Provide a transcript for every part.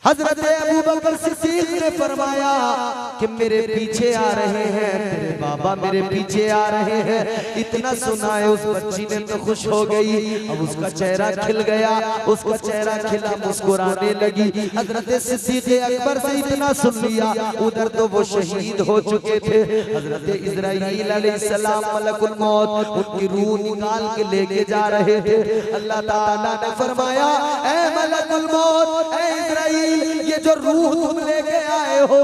हजरत अबू बकर सिद्दीक ने फरमाया कि मेरे पीछे आ रहे हैं, तेरे बाबा मेरे पीछे आ रहे हैं। इतना सुना है उस बच्ची ने तो खुश हो गई, अब उसका चेहरा खिल गया, उसका चेहरा खिला, मुस्कुराने लगी। हजरत सिद्दीक अकबर से इतना सुन लिया, उधर तो वो शहीद हो चुके थे। हजरत इस्राईल अलैहिस्सलाम मलकुल मौत उनकी रूह निकाल के लेके जा रहे थे। अल्लाह ताला ने फरमाया, ऐ मलकुल मौत, ऐ इस्राईल, ये जो रूह तुम लेके आए हो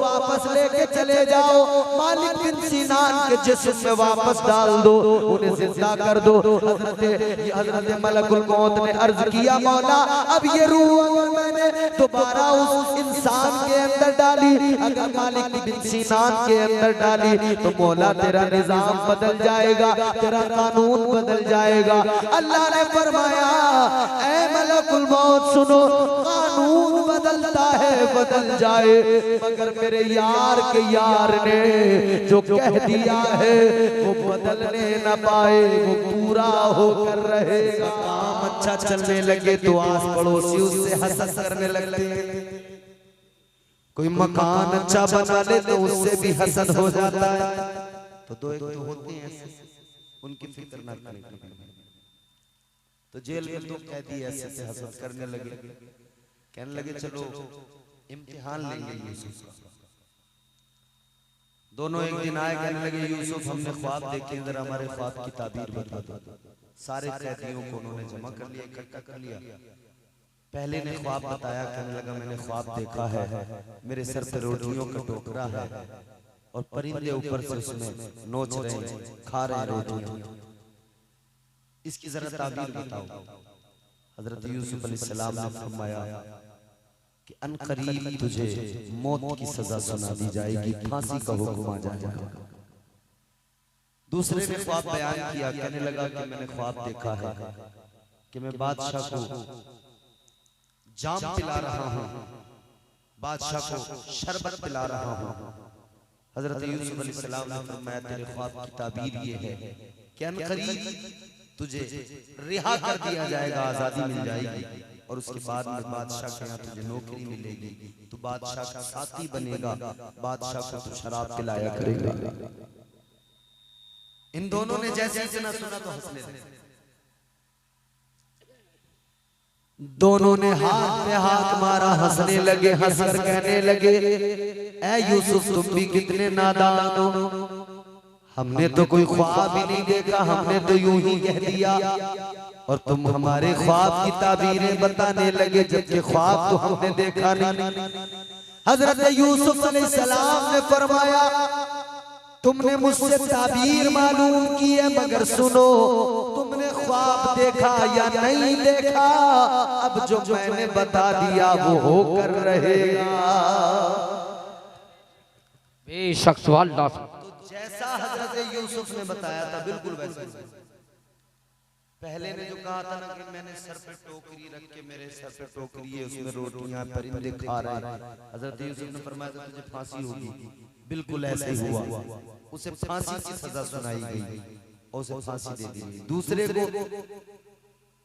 वापस लेके चले जाओ, मालिक बिन सिनान के जिस्म में वापस डाल दो, उन्हें जिंदा कर दो। हजरत मलकुल मौत ने अर्ज किया, मौला अब ये रूह अगर मैंने दोबारा उस इंसान के अंदर डाली, अगर मालिक बिन सिनान के अंदर डाली, तो मौला तेरा निजाम बदल जाएगा, तेरा कानून बदल जाएगा। अल्लाह ने फरमाया, ऐ मलकुल मौत सुनो, कानून बदलता है बदल जाए, मगर मेरे यार के यार ने जो कह दिया है वो बदलने न पाए, वो पूरा होकर रहेगा। काम अच्छा चलने लगे तो आस पड़ोसी उससे हसद करने लगते हैं, कोई मकान अच्छा बना ले तो उससे भी हसद हो जाता है। तो दो एक तो होते हैं ऐसे, उनकी फिक्र ना करें। तो जेल में तो कैदी ऐसे से हसद करने लगे, कहने लगे चलो इम्तिहान लेंगे यूसुफ का। दोनों एक दिन आए, कहने लगे यूसुफ हमने ख्वाब देखे, जरा हमारे ख्वाब की ताबीर बता दो। सारे कैदियों को उन्होंने जमा कर लिया, इकट्ठा कर लिया। पहले ने ख्वाब बताया, कहने लगा मैंने ख्वाब देखा है, मेरे सर पे रोटियों का टोकरा है और परिंदे ऊपर से उसमें नोच रहे हैं, खा रहे रोटियां, इसकी जरा ताबीर बताओ। हजरत यूसुफ अलैहिस्सलाम ने फरमाया कि अनकरीब तुझे मौत की सजा सुना दी जाएगी, फांसी का हुक्म आ जाएगा। दूसरे ने ख्वाब बयान किया, कहने लगा कि मैंने ख्वाब देखा है कि मैं बादशाह को जाम पिला रहा हूं, बादशाह को शरबत पिला रहा हूं। हजरत यूसुफ अलैहिस्सलाम ने फरमाया तेरे ख्वाब की ताबीर ये है कि अनकरीब तुझे रिहा कर दिया जाएगा, आजादी मिल जाएगी, और उसके बाद में बादशाह के यहाँ तुझे नौकरी मिलेगी, तू बादशाह का साथी बनेगा, बादशाह को तू शराब पिलाया करेगा। इन दोनों ने जैसे इतना सुना तो हंसने लगे। दोनों ने हाथ पे हाथ मारा, हंसने लगे, हंसकर कहने लगे, ऐ यूसुफ तुम भी कितने नादान हो, हमने तो कोई ख्वाब ही नहीं देखा, हमने तो यूं ही कह दिया और तुम हमारे ख्वाब की ताबीरें बताने लगे, जबकि ख्वाब तो हमने देखा नहीं। हजरत यूसुफ अलैहिस्सलाम ने फरमाया तुमने मुझसे ताबीर मालूम की है, मगर सुनो तुमने ख्वाब देखा या नहीं देखा, अब जो मैंने बता दिया वो होकर रहेगा। बेशक सवाल जैसा हजरत यूसुफ ने बताया था बिल्कुल वैसे। पहले ने जो कहा था ना कि मैंने सर पे टोकरी रख के, मेरे सर पे टोकरी है, उसमें रोटियां परिंदे खा रहे हैं, हजरत यूसुफ ने फरमाया था तुझे फांसी होगी, बिल्कुल ऐसे ही हुआ, उसे फांसी की सजा सुनाई गई और उसे फांसी दे दी गई। दूसरे को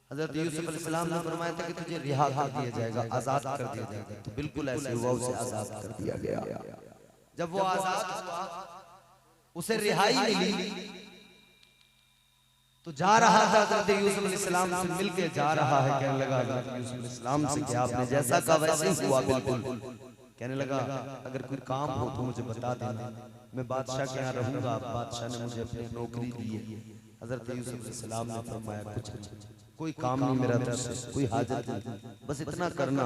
हजरत यूसुफ अलैहिस्सलाम ने फरमाया था कि तुझे रिहा कर दिया जाएगा, आजाद कर दिया जाएगा, तो बिल्कुल ऐसे हुआ, उसे आजाद कर दिया गया। जब वो आजाद हुआ, उसे रिहाई मिली, तो जा रहा था हजरत यूसुफ अलैहिस्सलाम से मिलके जा रहा है, कहने लगा हजरत यूसुफ अलैहिस्सलाम से कि आपने जैसा कहा वैसे ही हुआ बिल्कुल। कहने लगा अगर कोई काम हो तो मुझे बता देना, मैं बादशाह के यहाँ रहूंगा, बादशाह ने मुझे अपनी नौकरी दी है। हजरत यूसुफ अलैहिस्सलाम ने फरमाया कुछ कोई काम नहीं मेरा तुझसे, कोई हाजत नहीं, बस इतना करना,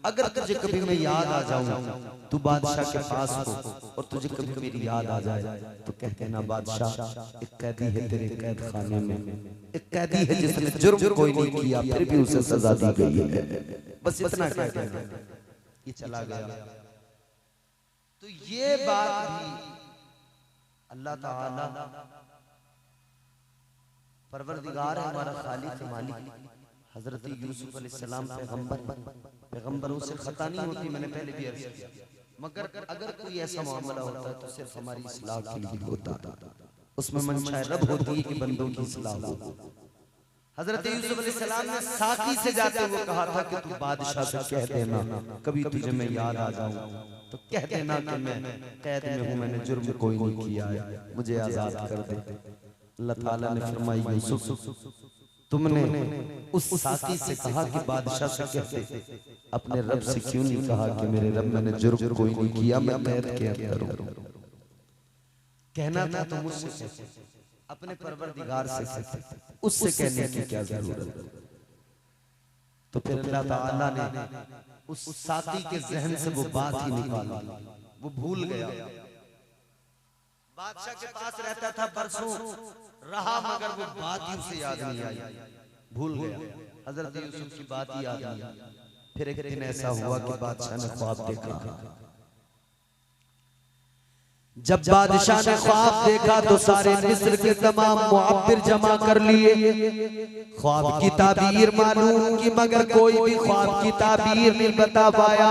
अगर तुझे कभी मैं याद आ जाऊं, तू बादशाह के पास हो और तुझे कभी मेरी याद आ जाए तो कह देना बादशाह एक कैदी है तेरे कैद खाने में, एक कैदी है जिसने जुर्म कोई नहीं किया फिर भी उसे सजा दी गई है, बस इतना कह देना। ये चला गया। तो ये बात भी अल्लाह ताला परवरदिगार है, हमारा खालिक मालिक, हजरत यूसुफ अलैहिस्सलाम पैगंबरों से खता नहीं होती, मैंने पहले भी अर्ज किया, मगर अगर कोई ऐसा मामला होता है तो सिर्फ हमारी इस्लाह के लिए होता, उसमें मंशा रब होती है कि बंदों की इस्लाह हो। हजरत यूसुफ अलैहिस्सलाम ने साकी से जाते हुए कहा था कि तू बादशाह से कह देना कभी तुझे मैं याद आ जाऊं तो कह देना कि मैं कैद में हूं, मैंने जुर्म कोई नहीं किया है, मुझे आजाद कर दे। अल्लाह ताला ने फरमाया यूसुफ तुमने उस साकी से कहा कि बादशाह से कहते, अपने रब से क्यों नहीं कहा कि मेरे रब मैंने जुर्म कोई नहीं किया, मैं कैद के अंदर हूं। कहना था तो मुझसे, अपने परवरदिगार से कहते, उससे कहने की क्या जरूरत। तो फिर अल्लाह ताला ने उस साकी के जहन से वो बात ही निकाली, वो भूल गया। बादशाह के पास रहता था, बरसों रहा, मगर वो बात ही उसे याद नहीं आई, भूल गया। हजरत यूसुफ की बात ही याद नहीं आई। फिर एक दिन ऐसा हुआ कि बादशाह ने ख्वाब देखा। जब बादशाह ने ख्वाब देखा तो सारे मिस्र के तमाम मुअब्बिर जमा कर लिए। ख्वाब की ताबीर मालूम की, मगर कोई भी ख्वाब की ताबीर नहीं बता पाया।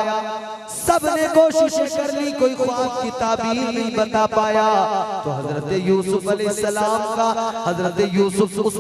सबने कोशिशें कर ली, कोई ख्वाब की ताबीर नहीं बता पाया। तो हजरत यूसुफ अलैहिस्सलाम का, हजरत यूसुफ उस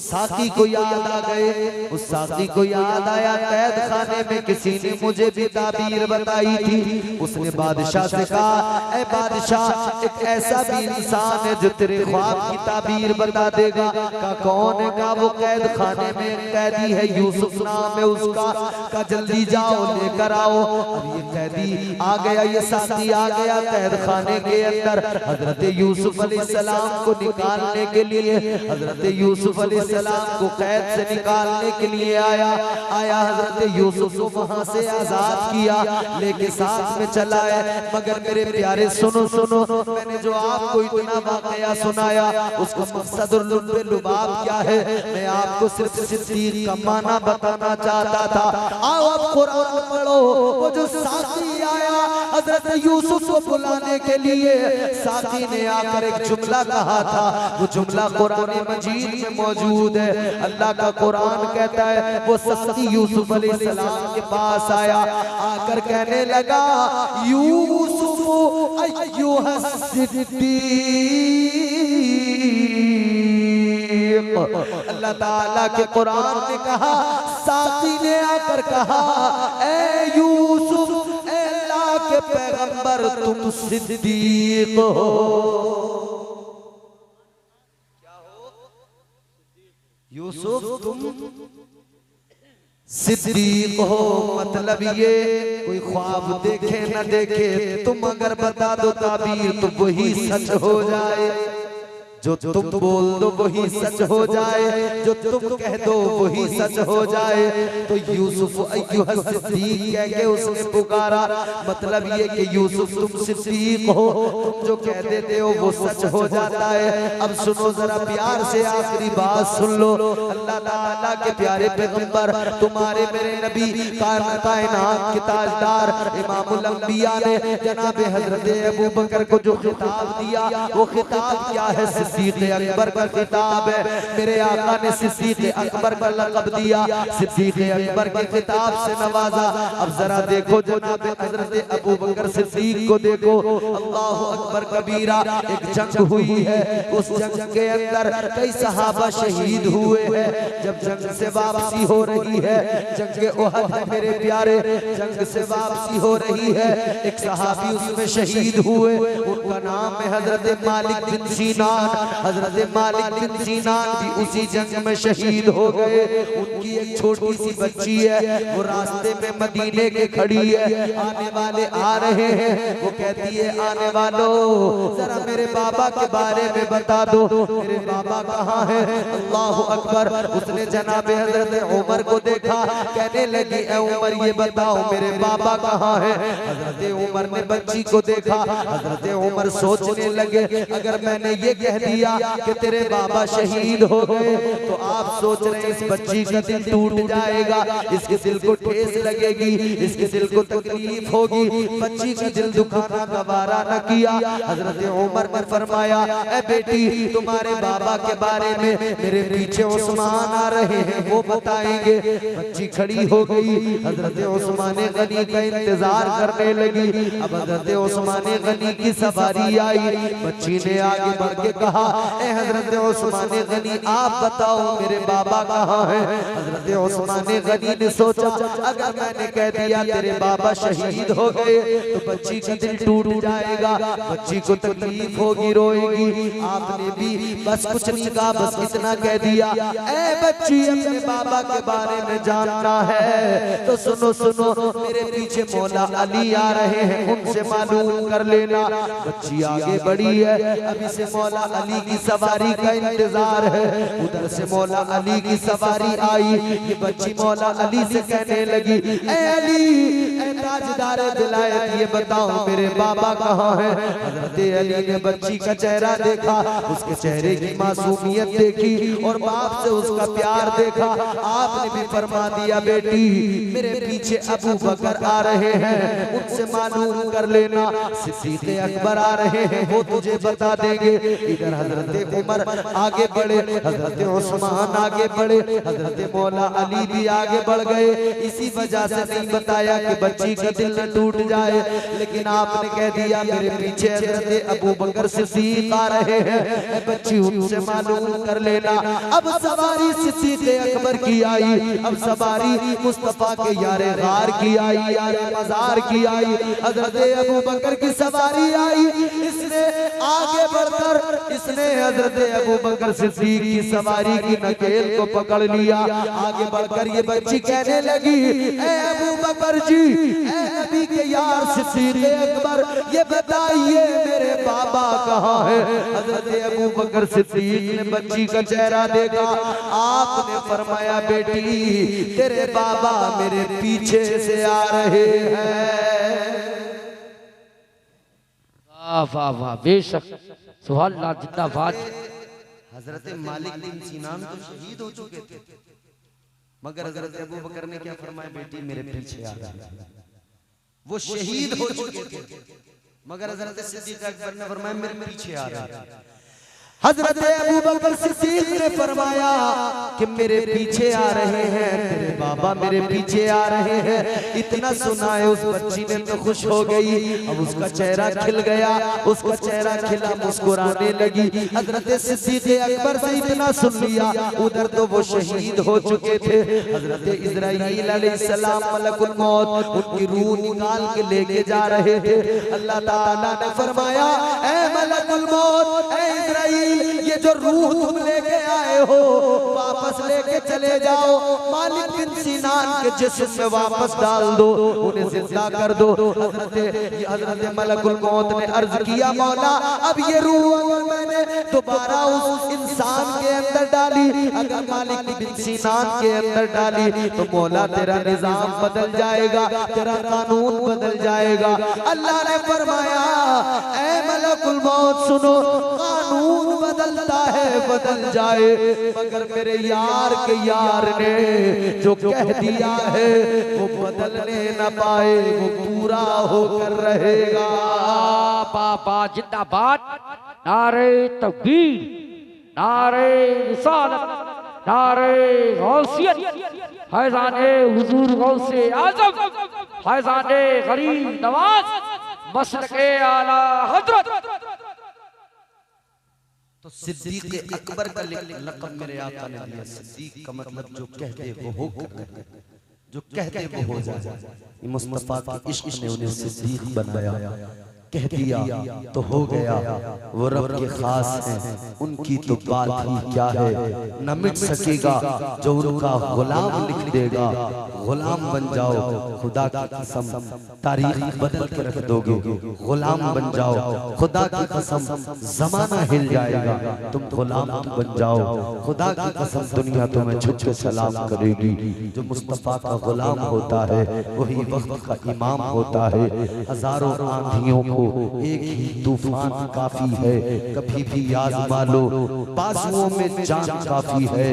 साकी को याद आ गए। उस साकी को याद आया, कैद खाने में किसी ने मुझे भी ताबीर बताई थी। उसने बादशाह से कहा, ऐ बादशाह, एक ऐसा भी इंसान है जो तेरे ख्वाब की ताबीर बता देगा। का कौन है? का वो कैद खाने में कैदी है, यूसुफ नाम है उसका। का जल्दी जाओ लेकर आओ। अब ये कैदी आ गया, ये साथी आ गया कैद खाने के अंदर। हजरत यूसुफ अलैहिस्सलाम को निकालने के लिए, हजरत यूसुफ अलैहिस्सलाम को कैद से निकालने के लिए आया। हजरत यूसुफ को वहां से आजाद किया, लेके साथ में चला है। मगर मेरे प्यारे सुनो सुनो, मैंने जो आपको इतना वाकया सुनाया उसका मकसद और लुत्फ़ लुबाब क्या है, मैं आपको सिर्फ सिद्दीक का माना बताना चाहता था। आओ अब कुरान पढ़ो। वो जो साकी आया हजरत यूसुफ को बुलाने के लिए, साकी ने आकर एक जुमला कहा था। वो जुमला कुरान मजीद में मौजूद है। अल्लाह का कुरान कहता है, वो साकी यूसुफ अलैहिस्सलाम के पास आया, आकर कहने लगा, यूसुफ अय्युहा सिद्दीक। अल्लाह ताला के कुरान ने कहा, साकी ने आकर कहा, ए यूसुफ, ए अल्लाह के पैगंबर, तुम सिद्दीक हो। क्या हो? यूसुफ तुम सिद्दीक हो। मतलब ये कोई ख्वाब देखे न देखे, तुम अगर बता दो ताबीर तो वही सच हो जाए। जो तुम बोल दो वही सच हो जाए, जो तुम कह दो वही सच हो जाए। तो यूसुफ अय्युहा सिद्दीक कह के उसने पुकारा। मतलब ये कि यूसुफ तुम सिद्दीक हो, तुम जो कह देते हो वो सच हो जाता है। अब सुनो जरा प्यार से, आखिरी बात सुन लो। अल्लाह ताला के प्यारे पैगंबर, तुम्हारे मेरे नबी, कायनात के ताजदार इमामुल अंबिया ने जनाब हजरत अबू बकर को जो खिताब दिया, वो खिताब क्या है? सिद्दीक अकबर का खिताब है। मेरे आका ने सिद्दीक अकबर का लक़ब दिया, सिद्दीक अकबर के खिताब से नवाजा। अब जरा देखो जनाब हजरत अबू बकर सिद्दीक को देखो। अल्लाह अकबर कबीरा। एक जंग हुई है, उस जंग के अंदर कई सहाबा शहीद हुए हैं। जब जंग से वापसी हो रही है, जंग उहद है मेरे प्यारे, जंग से वापसी हो रही है, एक सहाबी उसमें शहीद हुए। उनका नाम है हजरत मालिक बिन सीनान। हजरत मालिक बिन सीनान भी उसी जंग में शहीद हो गए। उनकी एक छोटी सी बच्ची है, वो रास्ते में मदीने के खड़ी है। आने वाले आ रहे हैं, वो कहती है, आने वालों जरा मेरे बाबा के बारे में बता दो, मेरे बाबा कहाँ है? अल्लाह अकबर। उसने जनाब हजरत उमर को देखा, कहने लगी, ए उमर ये बताओ मेरे बाबा कहाँ है? हजरत उमर ने बच्ची को देखा। हजरत उमर सोचने लगे, अगर मैंने ये कह दिया कि तेरे बाबा शहीद हो गए, तो आप सोच रहे हैं इस बच्ची का दिल टूट जाएगा, इसके दिल को ठेस लगेगी, इसके दिल को तकलीफ होगी। बच्ची का दिल दुखाना गवारा न किया। हजरत उमर ने फरमाया, ए बेटी, तुम्हारे बाबा के बारे में मेरे पीछे उस्मान आ रहे हैं, वो बताएंगे। बच्ची खड़ी हो गई। हजरत उस्मान गनी का इंतजार करने लगी। अब हजरत उस्मान गनी की सवारी आई। बच्ची ने आगे बढ़ के कहा, कहा, ए हजरत उस्मान गनी आप बताओ मेरे बाबा कहाँ है। हजरत उस्मान गनी ने सोचा अगर मैंने कह दिया तेरे बाबा शहीद हो गए तो बच्ची का दिल टूट जाएगा, बच्ची को तकलीफ होगी, रोएगी। आपने भी बस कुछ नहीं कहा, बस इतना कह दिया, ए बच्ची अपने बाबा के बारे में जानना है तो सुनो सुनो, मेरे पीछे मौला अली आ रहे हैं, उनसे मालूम कर लेना। बच्ची आगे बढ़ी है, अभी से मौला अली की सवारी का इंतजार है। उधर से मौला अली की सवारी आई, ये बच्ची मौला अली से कहने लगी, ए अली, ए ताजदार विलायत, ये बताओ मेरे बाबा कहाँ है। हजरत अली ने बच्ची का चेहरा देखा, उसके चेहरे की मासूमियत देखी और बाप से उसका प्यार देखा। आपने भी फरमा दिया, बेटी मेरे पीछे अबू बकर आ रहे हैं, उनसे मालूम कर लेना। सिद्दीक़ अकबर आ रहे हैं, वो तुझे बता देंगे। इधर हजरत उमर आगे बढ़े, हजरत उस्मान आगे बढ़े, हजरत मौला अली भी आगे बढ़ गए। इसी वजह से नहीं बताया कि बच्ची का दिल न टूट जाए, लेकिन आपने कह दिया मेरे पीछे हजरत अबू बकर सिद्दीक़ आ रहे हैं, बच्ची उनसे मालूम कर लेना। अब सवारी सिद्दीक़ अकबर की आई, अब सवारी मुस्तफा के यारे गार की आई, यारे मजार की आई, हजरत अबू बकर की सवारी आई। इसने आगे बढ़कर इसने हजरत अबू बकर सिद्दीक़ की सवारी की नकेल को पकड़ लिया। आगे बढ़कर ये बच्ची कहने लगी, ए अबू बकर जी, ए नबी के यार सिद्दीक़ अकबर, ये बताइए मेरे बाबा कहाँ है। हजरत अबू बकर सिद्दीक़ ने बच्ची का चेहरा देखा, आपने फरमाया, बेटी तेरे बाबा मेरे पीछे से आ रहे हैं। वाह वाह, बेशक, सुभान अल्लाह, जिंदाबाद। हजरत मालिक बिन सिनान तो शहीद हो चुके थे, मगर हजरत अबू बकर ने क्या फरमाया, बेटी मेरे पीछे आ रहा है। वो शहीद हो चुके थे, मगर हजरत सिद्दीक़ अकबर ने फरमाया मेरे पीछे आ रहा है। हजरत अबू बकर सिद्दीक़ ने फरमाया कि मेरे पीछे आ रहे हैं, तेरे बाबा मेरे पीछे आ रहे हैं। इतना सुना है, उस बच्ची ने तो खुश हो गई, अब उसका चेहरा खिल गया, उसका चेहरा खिला, मुस्कुराने लगी। हजरत सिद्दीक़ अकबर से इतना सुन लिया, उधर तो वो शहीद हो चुके थे। हजरत इज़राइल अलैहिस्सलाम मलकुल मौत उनकी रूह निकाल के लेके जा रहे थे। अल्लाह ताला ने फरमाया, ए मलकुल मौत, ए इज़राइल, ये जो रूह तुम लेके आए हो वापस लेके चले जाओ, मालिक बिन सिनान के जिस्म में वापस डाल दो, उन्हें जिंदा कर दो। हजरत मलकुल मौत ने अर्ज किया, मौला अब ये रूह अगर मैंने दोबारा उस इंसान के अंदर डाली, अगर मालिक बिन सिनान के अंदर डाली तो मौला तेरा निजाम बदल जाएगा, तेरा कानून बदल जाएगा। अल्लाह ने फरमाया, ए मलकुल मौत सुनो, कानून बदलता है बदल जाए, मगर मेरे यार के यार ने जो कह दिया है वो बदलने न पाए, वो पूरा होकर रहेगा। बाबा जिंदाबाद, नारे तकबीर, नारे रिसालत, नारे गौसियत, फैज़ाने हुजूर गौसे आज़म, फैज़ाने गरीब नवाज, मसलके आला हज़रत। तो सिद्दीक़ अकबर का लक़ब मेरे आका ने दिया। सिद्दीक़ का मतलब जो कहते वो हो, जो कहते वो हो जाए। मुस्तफा के इश्क ने उन्हें सिद्दीक़ बनाया, कह दिया तो हो गया। वो रब के खास हैं, उनकी तो बात ही क्या है, न मिट सकेगा जो उनका गुलाम लिख देगा। गुलाम बन जाओ, खुदा की कसम तारीख बदल के रख दोगे। गुलाम बन जाओ, खुदा की कसम जमाना हिल जाएगा। तुम गुलाम बन जाओ, खुदा की कसम दुनिया तुम्हें झुक के सलाम करेगी। जो मुस्तफा का गुलाम होता है वही वक्त का इमाम होता है। हजारों आंधियों को एक ही तूफान काफी है, कभी भी आज़मा लो, बाजुओं में जान काफी है।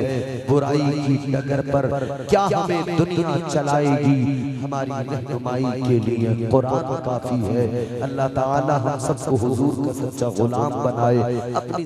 बुराई की डगर पर क्या हमें दुनिया चलाएगी, हमारी रहनुमाई के लिए कुरान काफी है। अल्लाह ताला हम सबको हुजूर का सच्चा गुलाम बनाए, अपनी